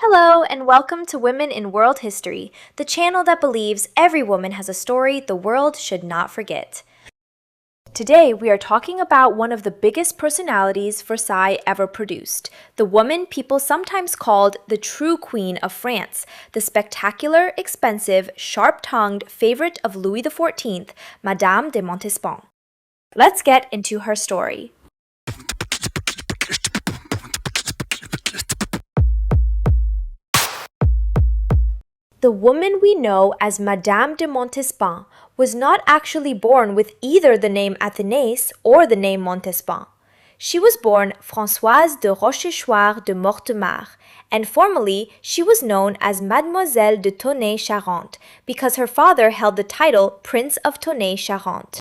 Hello, and welcome to Women in World History, the channel that believes every woman has a story the world should not forget. Today, we are talking about one of the biggest personalities Versailles ever produced, the woman people sometimes called the true Queen of France, the spectacular, expensive, sharp-tongued favorite of Louis XIV, Madame de Montespan. Let's get into her story. The woman we know as Madame de Montespan was not actually born with either the name Athénaïs or the name Montespan. She was born Françoise de Rochechouart de Mortemart, and formally she was known as Mademoiselle de Tonnay-Charente because her father held the title Prince of Tonnay-Charente.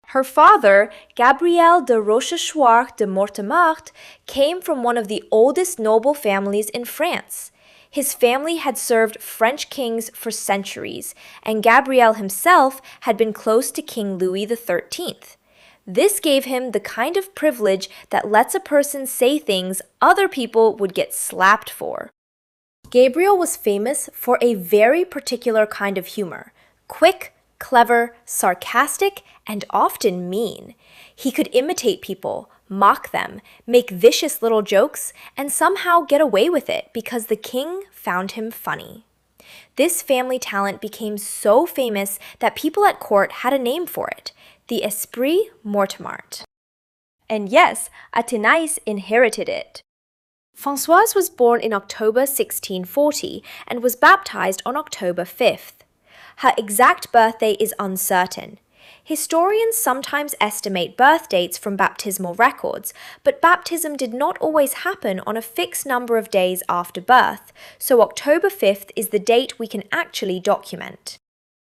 Her father, Gabriel de Rochechouart de Mortemart, came from one of the oldest noble families in France. His family had served French kings for centuries, and Gabriel himself had been close to King Louis XIII. This gave him the kind of privilege that lets a person say things other people would get slapped for. Gabriel was famous for a very particular kind of humor: quick, clever, sarcastic, and often mean. He could imitate people, mock them, make vicious little jokes, and somehow get away with it because the king found him funny. This family talent became so famous that people at court had a name for it, the Esprit Mortemart. And yes, Athenaïs inherited it. Françoise was born in October 1640 and was baptized on October 5th. Her exact birthday is uncertain. Historians sometimes estimate birth dates from baptismal records, but baptism did not always happen on a fixed number of days after birth, so October 5th is the date we can actually document.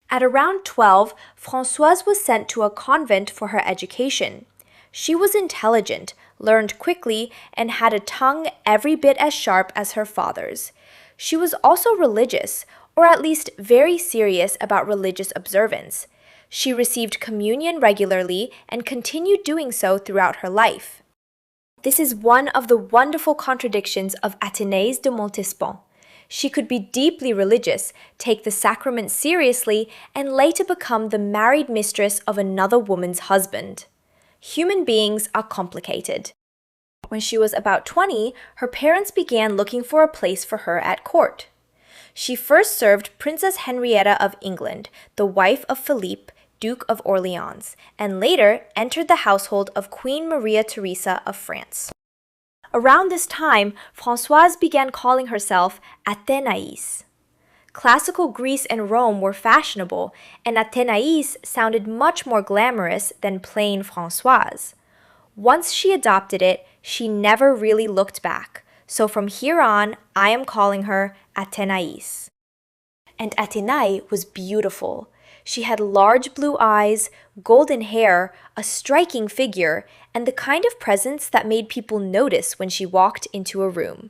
At around 12, Françoise was sent to a convent for her education. She was intelligent, learned quickly, and had a tongue every bit as sharp as her father's. She was also religious, or at least very serious about religious observance. She received communion regularly and continued doing so throughout her life. This is one of the wonderful contradictions of Athénaïs de Montespan. She could be deeply religious, take the sacrament seriously, and later become the married mistress of another woman's husband. Human beings are complicated. When she was about 20, her parents began looking for a place for her at court. She first served Princess Henrietta of England, the wife of Philippe, Duke of Orleans, and later entered the household of Queen Maria Theresa of France. Around this time, Françoise began calling herself Athenaïs. Classical Greece and Rome were fashionable, and Athenaïs sounded much more glamorous than plain Françoise. Once she adopted it, she never really looked back. So from here on, I am calling her Athenaïs. And Athenaïs was beautiful. She had large blue eyes, golden hair, a striking figure, and the kind of presence that made people notice when she walked into a room.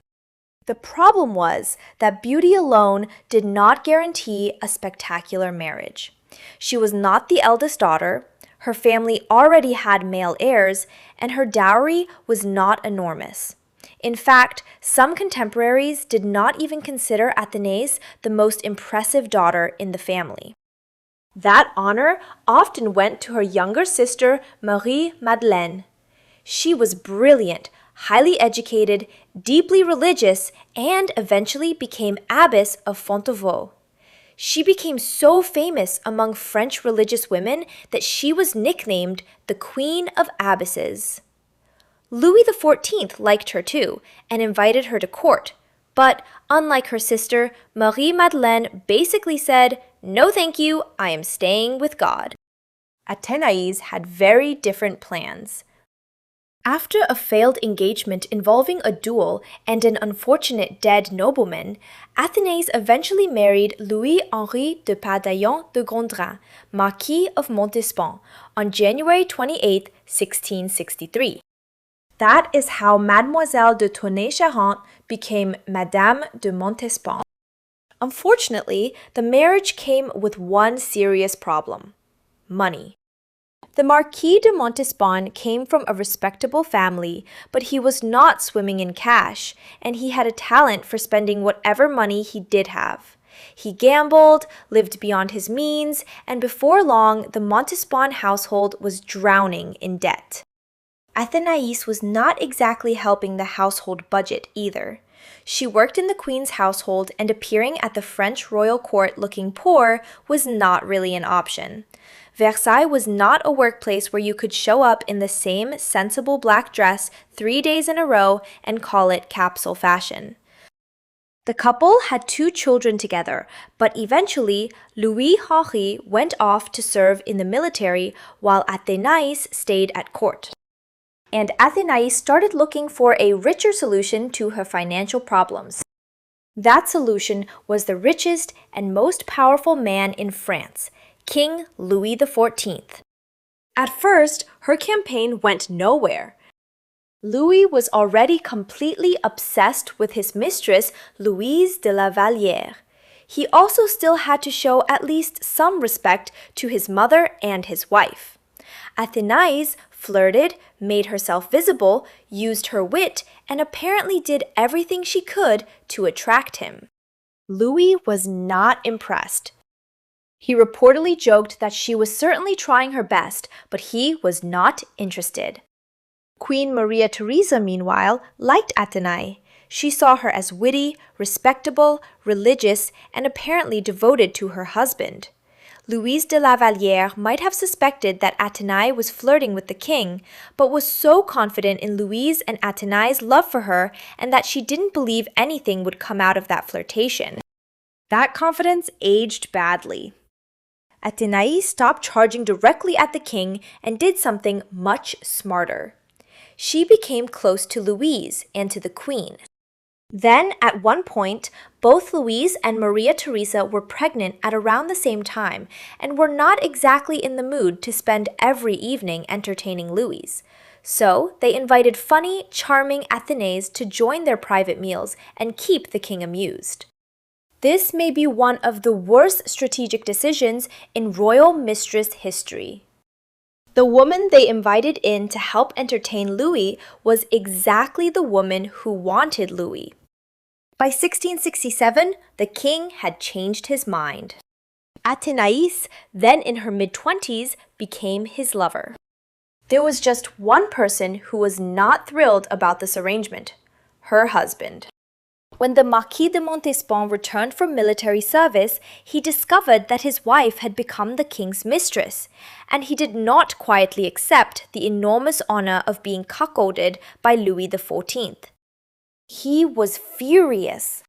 The problem was that beauty alone did not guarantee a spectacular marriage. She was not the eldest daughter, her family already had male heirs, and her dowry was not enormous. In fact, some contemporaries did not even consider Athenaïs the most impressive daughter in the family. That honor often went to her younger sister, Marie-Madeleine. She was brilliant, highly educated, deeply religious, and eventually became abbess of Fontevraud. She became so famous among French religious women that she was nicknamed the Queen of Abbesses. Louis XIV liked her too and invited her to court, but unlike her sister, Marie-Madeleine basically said, "No thank you, I am staying with God." Athenaïs had very different plans. After a failed engagement involving a duel and an unfortunate dead nobleman, Athenaïs eventually married Louis-Henri de Padaillon de Gondrin, Marquis of Montespan, on January 28, 1663. That is how Mademoiselle de Tonnay-Charente became Madame de Montespan. Unfortunately, the marriage came with one serious problem: money. The Marquis de Montespan came from a respectable family, but he was not swimming in cash, and he had a talent for spending whatever money he did have. He gambled, lived beyond his means, and before long, the Montespan household was drowning in debt. Athenaïs was not exactly helping the household budget either. She worked in the queen's household, and appearing at the French royal court looking poor was not really an option. Versailles was not a workplace where you could show up in the same sensible black dress 3 days in a row and call it capsule fashion. The couple had 2 children together, but eventually Louis XIV went off to serve in the military while Athenaïs stayed at court. And Athenaïs started looking for a richer solution to her financial problems. That solution was the richest and most powerful man in France, King Louis XIV. At first, her campaign went nowhere. Louis was already completely obsessed with his mistress, Louise de la Vallière. He also still had to show at least some respect to his mother and his wife. Athenaïs flirted, made herself visible, used her wit, and apparently did everything she could to attract him. Louis was not impressed. He reportedly joked that she was certainly trying her best, but he was not interested. Queen Maria Theresa, meanwhile, liked Athenaïs. She saw her as witty, respectable, religious, and apparently devoted to her husband. Louise de la Vallière might have suspected that Athenaïs was flirting with the king, but was so confident in Louise and Athenaïs' love for her and that she didn't believe anything would come out of that flirtation. That confidence aged badly. Athenaïs stopped charging directly at the king and did something much smarter. She became close to Louise and to the queen. Then, at one point, both Louise and Maria Theresa were pregnant at around the same time and were not exactly in the mood to spend every evening entertaining Louise. So, they invited funny, charming Athenaïs to join their private meals and keep the king amused. This may be one of the worst strategic decisions in royal mistress history. The woman they invited in to help entertain Louis was exactly the woman who wanted Louis. By 1667, the king had changed his mind. Athenaïs, then in her mid-20s, became his lover. There was just one person who was not thrilled about this arrangement: her husband. When the Marquis de Montespan returned from military service, he discovered that his wife had become the king's mistress, and he did not quietly accept the enormous honor of being cuckolded by Louis XIV. He was furious.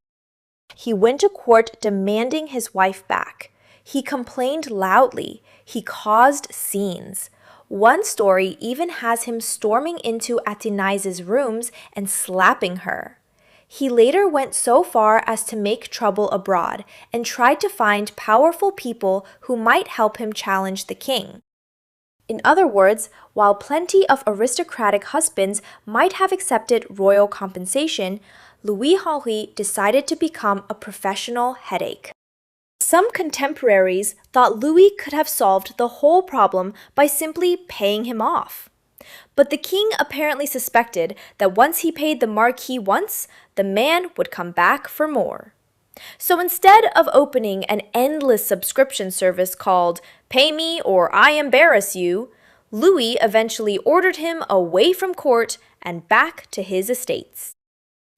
He went to court demanding his wife back. He complained loudly. He caused scenes. One story even has him storming into Athenaïs' rooms and slapping her. He later went so far as to make trouble abroad and tried to find powerful people who might help him challenge the king. In other words, while plenty of aristocratic husbands might have accepted royal compensation, Louis XIV decided to become a professional headache. Some contemporaries thought Louis could have solved the whole problem by simply paying him off. But the king apparently suspected that once he paid the Marquis once, the man would come back for more. So instead of opening an endless subscription service called Pay Me or I Embarrass You, Louis eventually ordered him away from court and back to his estates.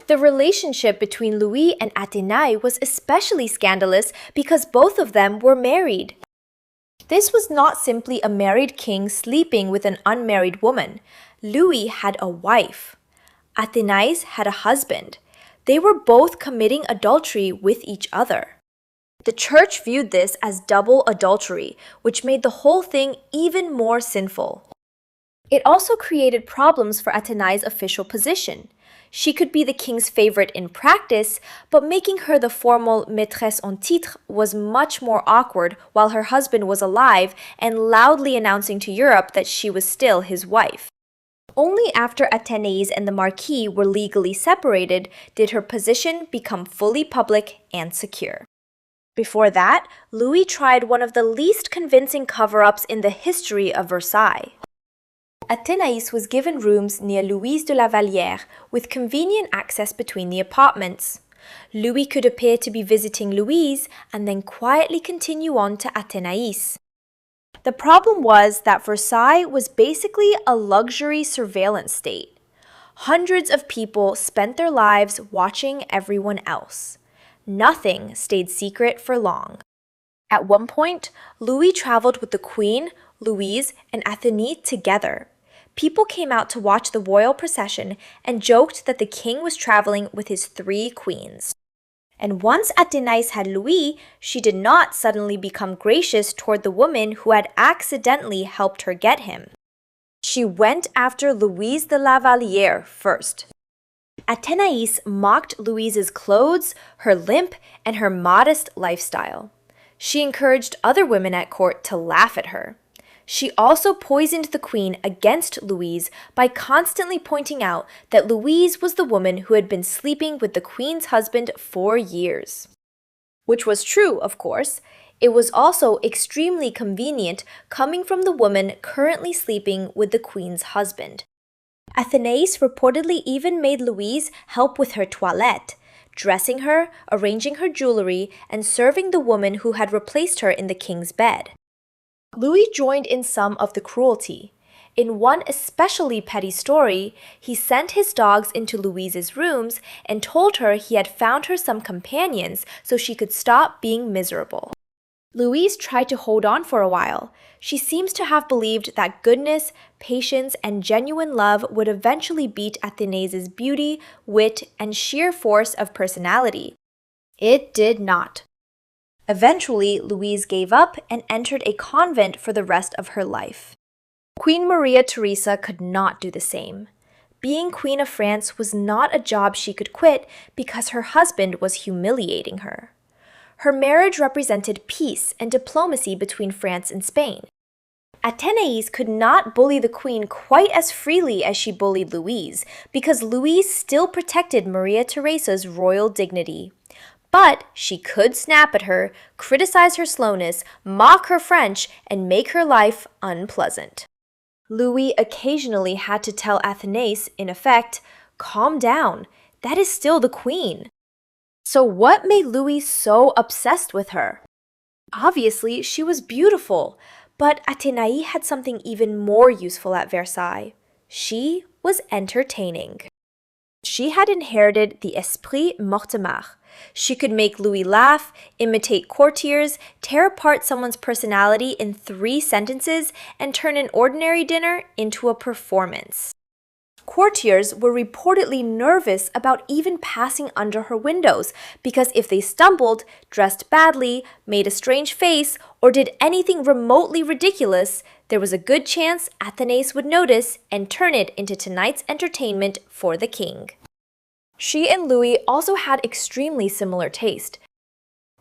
The relationship between Louis and Athenaïs was especially scandalous because both of them were married. This was not simply a married king sleeping with an unmarried woman. Louis had a wife. Athenaïs had a husband. They were both committing adultery with each other. The church viewed this as double adultery, which made the whole thing even more sinful. It also created problems for Athenaïs' official position. She could be the king's favorite in practice, but making her the formal maîtresse en titre was much more awkward while her husband was alive and loudly announcing to Europe that she was still his wife. Only after Athénaïs and the Marquis were legally separated did her position become fully public and secure. Before that, Louis tried one of the least convincing cover-ups in the history of Versailles. Athénaïs was given rooms near Louise de la Vallière with convenient access between the apartments. Louis could appear to be visiting Louise and then quietly continue on to Athénaïs. The problem was that Versailles was basically a luxury surveillance state. Hundreds of people spent their lives watching everyone else. Nothing stayed secret for long. At one point, Louis traveled with the Queen, Louise, and Athenaïs together. People came out to watch the royal procession and joked that the king was traveling with his 3 queens. And once Athenaïs had Louis, she did not suddenly become gracious toward the woman who had accidentally helped her get him. She went after Louise de la Vallière first. Athenaïs mocked Louise's clothes, her limp, and her modest lifestyle. She encouraged other women at court to laugh at her. She also poisoned the queen against Louise by constantly pointing out that Louise was the woman who had been sleeping with the queen's husband for years. Which was true, of course. It was also extremely convenient coming from the woman currently sleeping with the queen's husband. Athénaïs reportedly even made Louise help with her toilette, dressing her, arranging her jewelry, and serving the woman who had replaced her in the king's bed. Louis joined in some of the cruelty. In one especially petty story, he sent his dogs into Louise's rooms and told her he had found her some companions so she could stop being miserable. Louise tried to hold on for a while. She seems to have believed that goodness, patience, and genuine love would eventually beat Athénaïs's beauty, wit, and sheer force of personality. It did not. Eventually, Louise gave up and entered a convent for the rest of her life. Queen Maria Theresa could not do the same. Being Queen of France was not a job she could quit because her husband was humiliating her. Her marriage represented peace and diplomacy between France and Spain. Athénaïs could not bully the queen quite as freely as she bullied Louise because Louise still protected Maria Theresa's royal dignity. But she could snap at her, criticize her slowness, mock her French, and make her life unpleasant. Louis occasionally had to tell Athénaïs, in effect, "Calm down, that is still the queen." So what made Louis so obsessed with her? Obviously, she was beautiful, but Athénaïs had something even more useful at Versailles. She was entertaining. She had inherited the esprit mortemart. She could make Louis laugh, imitate courtiers, tear apart someone's personality in 3 sentences, and turn an ordinary dinner into a performance. Courtiers were reportedly nervous about even passing under her windows because if they stumbled, dressed badly, made a strange face, or did anything remotely ridiculous, there was a good chance Athénaïs would notice and turn it into tonight's entertainment for the king. She and Louis also had extremely similar taste.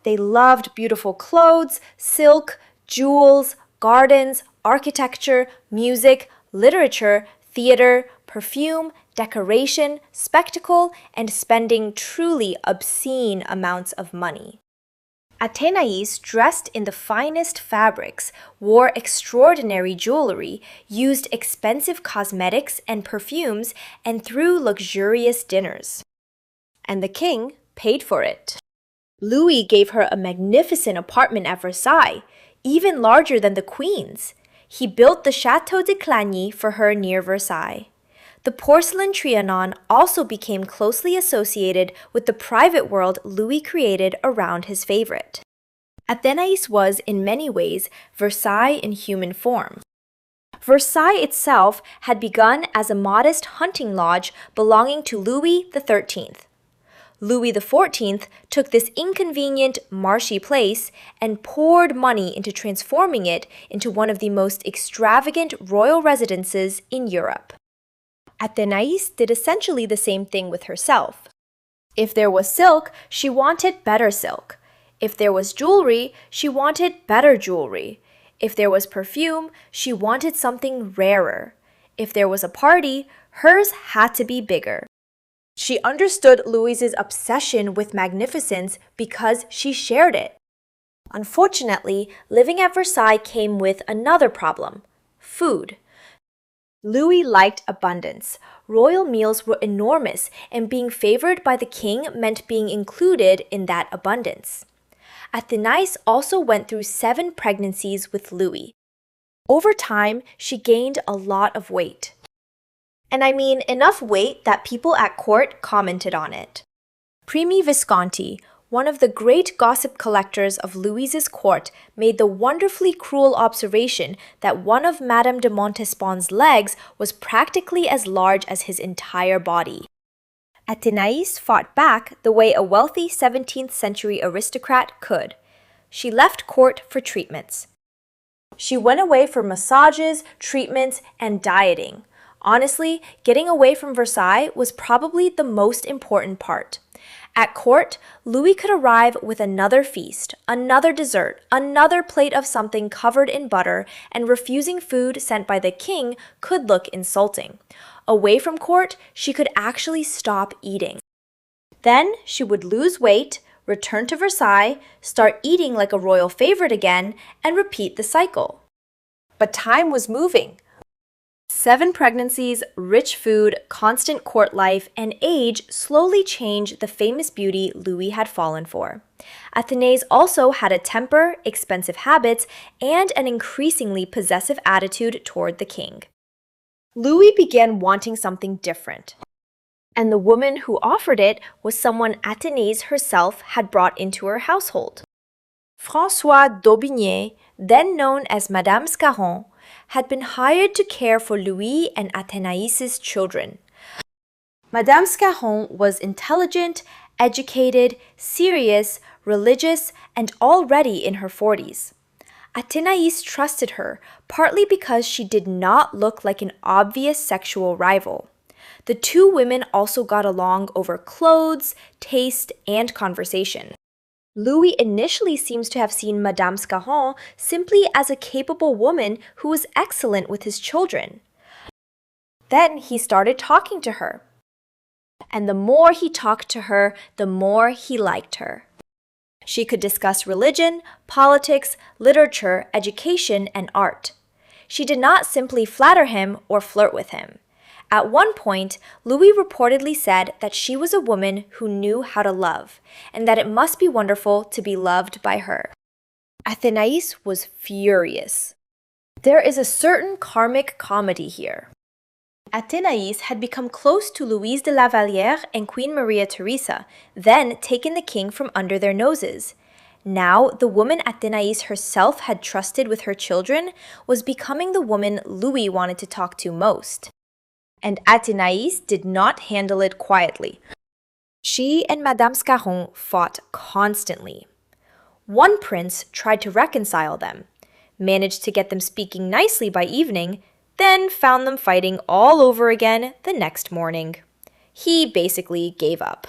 They loved beautiful clothes, silk, jewels, gardens, architecture, music, literature, theater, perfume, decoration, spectacle, and spending truly obscene amounts of money. Athénaïs dressed in the finest fabrics, wore extraordinary jewelry, used expensive cosmetics and perfumes, and threw luxurious dinners. And the king paid for it. Louis gave her a magnificent apartment at Versailles, even larger than the queen's. He built the Château de Clagny for her near Versailles. The porcelain Trianon also became closely associated with the private world Louis created around his favorite. Athénaïs was, in many ways, Versailles in human form. Versailles itself had begun as a modest hunting lodge belonging to Louis XIII. Louis XIV took this inconvenient, marshy place and poured money into transforming it into one of the most extravagant royal residences in Europe. Athénaïs did essentially the same thing with herself. If there was silk, she wanted better silk. If there was jewelry, she wanted better jewelry. If there was perfume, she wanted something rarer. If there was a party, hers had to be bigger. She understood Louis's obsession with magnificence because she shared it. Unfortunately, living at Versailles came with another problem: food. Louis liked abundance. Royal meals were enormous, and being favored by the king meant being included in that abundance. Athenaïs also went through 7 pregnancies with Louis. Over time, she gained a lot of weight. And I mean enough weight that people at court commented on it. Primi Visconti, one of the great gossip collectors of Louis's court, made the wonderfully cruel observation that one of Madame de Montespan's legs was practically as large as his entire body. Athenaïs fought back the way a wealthy 17th century aristocrat could. She left court for treatments. She went away for massages, treatments, and dieting. Honestly, getting away from Versailles was probably the most important part. At court, Louis could arrive with another feast, another dessert, another plate of something covered in butter, and refusing food sent by the king could look insulting. Away from court, she could actually stop eating. Then she would lose weight, return to Versailles, start eating like a royal favorite again, and repeat the cycle. But time was moving. 7 pregnancies, rich food, constant court life, and age slowly changed the famous beauty Louis had fallen for. Athenaïs also had a temper, expensive habits, and an increasingly possessive attitude toward the king. Louis began wanting something different. And the woman who offered it was someone Athenaïs herself had brought into her household. Françoise d'Aubigné, then known as Madame Scarron, had been hired to care for Louis and Athenaïs's children. Madame Scarron was intelligent, educated, serious, religious, and already in her 40s. Athenaïs trusted her, partly because she did not look like an obvious sexual rival. The 2 women also got along over clothes, taste, and conversation. Louis initially seems to have seen Madame Scarron simply as a capable woman who was excellent with his children. Then he started talking to her. And the more he talked to her, the more he liked her. She could discuss religion, politics, literature, education, and art. She did not simply flatter him or flirt with him. At one point, Louis reportedly said that she was a woman who knew how to love, and that it must be wonderful to be loved by her. Athenaïs was furious. There is a certain karmic comedy here. Athenaïs had become close to Louise de la Vallière and Queen Maria Theresa, then taken the king from under their noses. Now, the woman Athenaïs herself had trusted with her children was becoming the woman Louis wanted to talk to most. And Athenaïs did not handle it quietly. She and Madame Scarron fought constantly. One prince tried to reconcile them, managed to get them speaking nicely by evening, then found them fighting all over again the next morning. He basically gave up.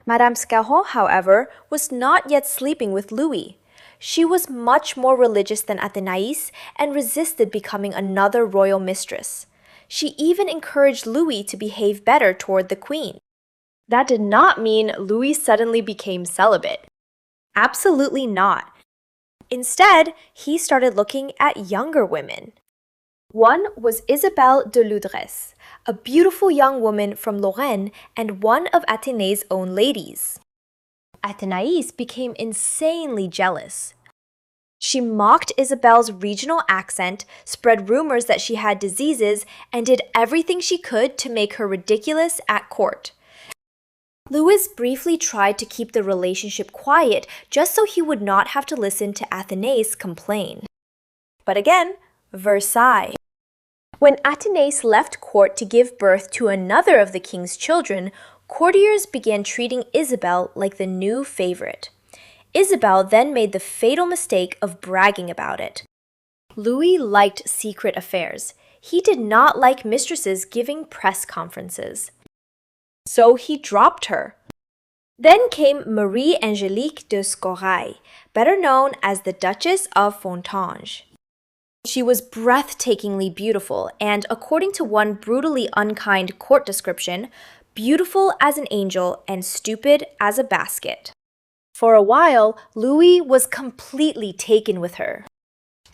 Madame Scarron, however, was not yet sleeping with Louis. She was much more religious than Athenaïs and resisted becoming another royal mistress. She even encouraged Louis to behave better toward the queen. That did not mean Louis suddenly became celibate. Absolutely not. Instead, he started looking at younger women. One was Isabelle de Ludres, a beautiful young woman from Lorraine and one of Athénaïs' own ladies. Athenaïs became insanely jealous. She mocked Isabelle's regional accent, spread rumors that she had diseases, and did everything she could to make her ridiculous at court. Louis briefly tried to keep the relationship quiet just so he would not have to listen to Athenaïs complain. But again, Versailles. When Athenaïs left court to give birth to another of the king's children, courtiers began treating Isabelle like the new favorite. Isabelle then made the fatal mistake of bragging about it. Louis liked secret affairs. He did not like mistresses giving press conferences. So he dropped her. Then came Marie-Angélique de Scoraille, better known as the Duchess of Fontanges. She was breathtakingly beautiful and, according to one brutally unkind court description, beautiful as an angel and stupid as a basket. For a while, Louis was completely taken with her.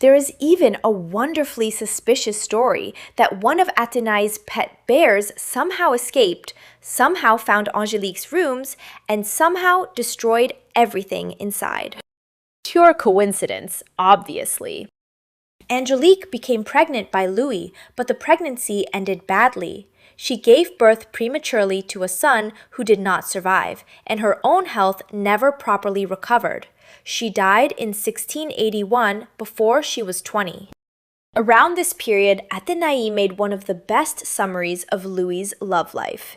There is even a wonderfully suspicious story that one of Athénaïs' pet bears somehow escaped, somehow found Angelique's rooms, and somehow destroyed everything inside. Pure coincidence, obviously. Angelique became pregnant by Louis, but the pregnancy ended badly. She gave birth prematurely to a son who did not survive, and her own health never properly recovered. She died in 1681 before she was 20. Around this period, Athénaïs made one of the best summaries of Louis's love life.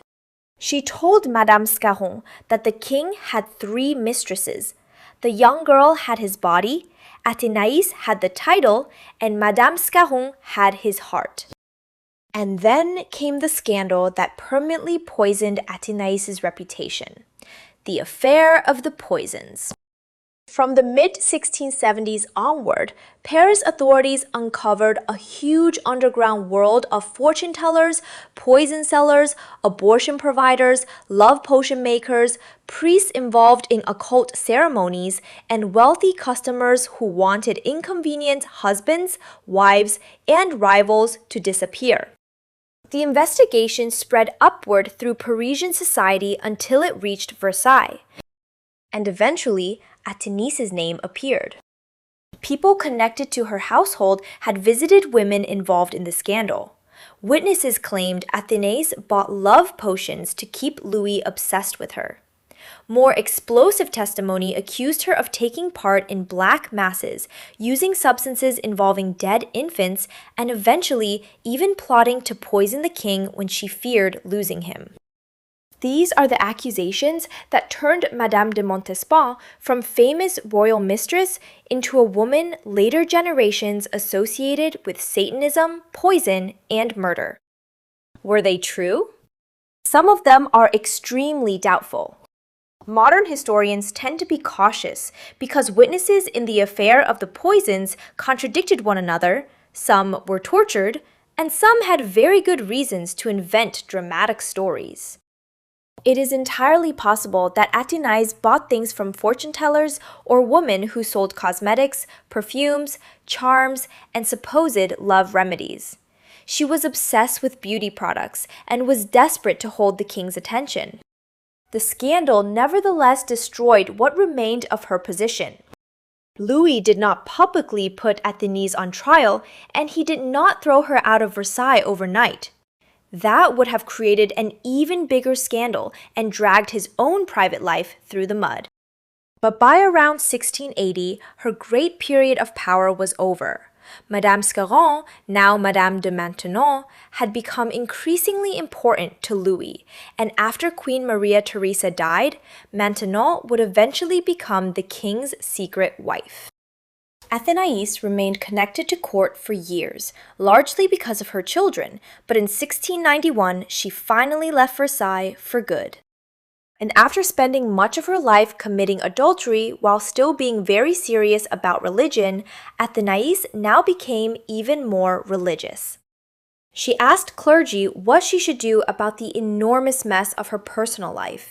She told Madame Scarron that the king had 3 mistresses. The young girl had his body, Athénaïs had the title, and Madame Scarron had his heart. And then came the scandal that permanently poisoned Athénaïs' reputation, the affair of the poisons. From the mid-1670s onward, Paris authorities uncovered a huge underground world of fortune tellers, poison sellers, abortion providers, love potion makers, priests involved in occult ceremonies, and wealthy customers who wanted inconvenient husbands, wives, and rivals to disappear. The investigation spread upward through Parisian society until it reached Versailles, and eventually Athenaïs' name appeared. People connected to her household had visited women involved in the scandal. Witnesses claimed Athénaïs bought love potions to keep Louis obsessed with her. More explosive testimony accused her of taking part in black masses, using substances involving dead infants, and eventually even plotting to poison the king when she feared losing him. These are the accusations that turned Madame de Montespan from famous royal mistress into a woman later generations associated with Satanism, poison, and murder. Were they true? Some of them are extremely doubtful. Modern historians tend to be cautious because witnesses in the affair of the poisons contradicted one another, some were tortured, and some had very good reasons to invent dramatic stories. It is entirely possible that Athénaïs bought things from fortune tellers or women who sold cosmetics, perfumes, charms, and supposed love remedies. She was obsessed with beauty products and was desperate to hold the king's attention. The scandal nevertheless destroyed what remained of her position. Louis did not publicly put Athénaïs on trial, and he did not throw her out of Versailles overnight. That would have created an even bigger scandal and dragged his own private life through the mud. But by around 1680, her great period of power was over. Madame Scarron, now Madame de Maintenon, had become increasingly important to Louis, and after Queen Maria Theresa died, Maintenon would eventually become the king's secret wife. Athénaïs remained connected to court for years, largely because of her children, but in 1691 she finally left Versailles for good. And after spending much of her life committing adultery while still being very serious about religion, Athénaïs now became even more religious. She asked clergy what she should do about the enormous mess of her personal life.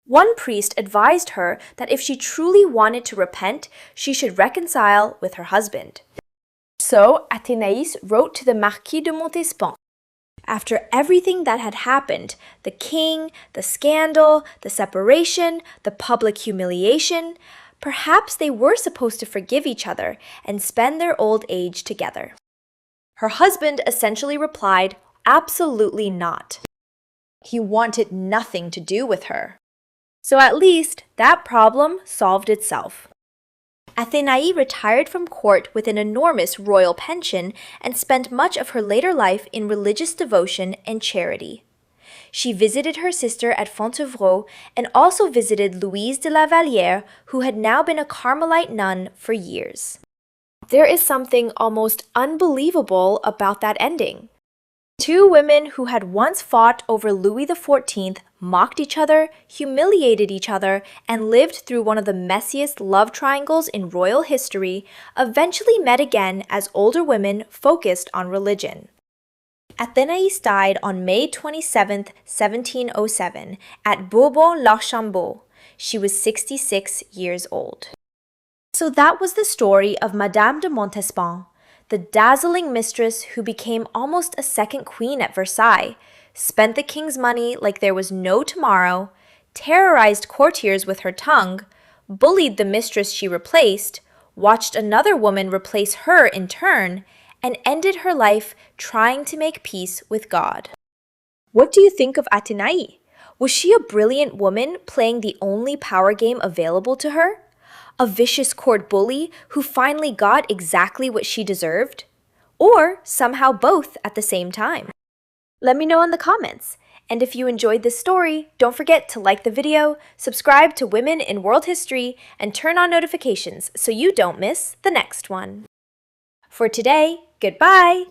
One priest advised her that if she truly wanted to repent, she should reconcile with her husband. So Athénaïs wrote to the Marquis de Montespan. After everything that had happened, the king, the scandal, the separation, the public humiliation, perhaps they were supposed to forgive each other and spend their old age together. Her husband essentially replied, absolutely not. He wanted nothing to do with her. So at least that problem solved itself. Athénaïs retired from court with an enormous royal pension and spent much of her later life in religious devotion and charity. She visited her sister at Fontevraud and also visited Louise de la Vallière, who had now been a Carmelite nun for years. There is something almost unbelievable about that ending. Two women who had once fought over Louis XIV mocked each other, humiliated each other, and lived through one of the messiest love triangles in royal history, eventually met again as older women focused on religion. Athénaïs died on May 27, 1707, at Bourbon-l'Archambault. she was 66 years old. So that was the story of Madame de Montespan, the dazzling mistress who became almost a second queen at Versailles, spent the king's money like there was no tomorrow, terrorized courtiers with her tongue, bullied the mistress she replaced, watched another woman replace her in turn, and ended her life trying to make peace with God. What do you think of Athenaïs? Was she a brilliant woman playing the only power game available to her? A vicious court bully who finally got exactly what she deserved? Or somehow both at the same time? Let me know in the comments. And if you enjoyed this story, don't forget to like the video, subscribe to Women in World History, and turn on notifications so you don't miss the next one. For today, goodbye!